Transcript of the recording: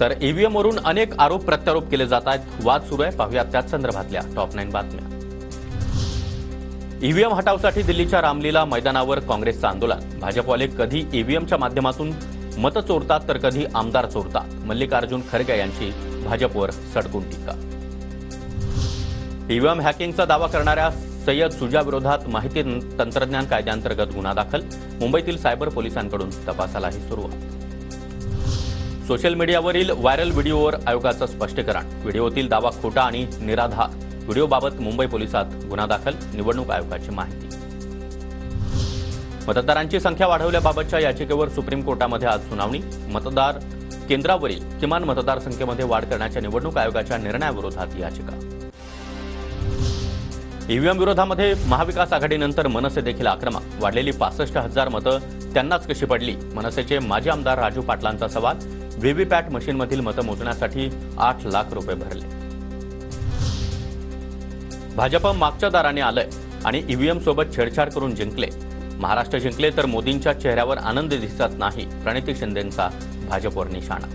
तर ईव्हीएमवरून अनेक आरोप प्रत्यारोप केले जात आहेत। वाद सुरू आहे। पाहूया त्याच संदर्भातल्या टॉप 9 बातम्या। ईव्हीएम हटावसाठी दिल्लीच्या रामलीला मैदानावर काँग्रेसचं आंदोलन। भाजपवाले कधी ईव्हीएमच्या माध्यमातून मतं चोरतात तर कधी आमदार चोरतात। मल्लिकार्जुन खरगे यांची भाजपवर सडकून टीका। ईव्हीएम हॅकिंगचा दावा करणाऱ्या सय्यद सुजा विरोधात माहिती तंत्रज्ञान कायद्याअंतर्गत गुन्हा दाखल। मुंबईतील सायबर पोलिसांकडून तपासालाही सुरुवात। सोशल मीडियावरील व्हायरल व्हिडिओवर आयोगाचं स्पष्टीकरण। व्हिडिओतील दावा खोटा आणि निराधार। व्हिडिओबाबत मुंबई पोलिसात गुन्हा दाखल। निवडणूक आयोगाची माहिती। मतदारांची संख्या वाढवल्याबाबतच्या याचिकेवर सुप्रीम कोर्टामध्ये आज सुनावणी। मतदार केंद्रावरील किमान मतदार संख्येमध्ये वाढ करण्याच्या निवडणूक आयोगाच्या निर्णयाविरोधात याचिका। ईव्हीएम विरोधामध्ये महाविकास आघाडीनंतर मनसे देखील आक्रमक। वाढलेली 65,000 मतं त्यांनाच कशी पडली? मनसेचे माजी आमदार राजू पाटलांचा सवाल। व्हीव्हीपॅट मशीनमधील मतं मोजण्यासाठी 8 लाख रुपये भरले। भाजप मागच्या दाराने आलंय आणि ईव्हीएम सोबत छेडछाड करून जिंकले। महाराष्ट्र जिंकले तर मोदींच्या चेहऱ्यावर आनंद दिसत नाही। प्रणिती शिंदेंचा भाजपवर निशाणा।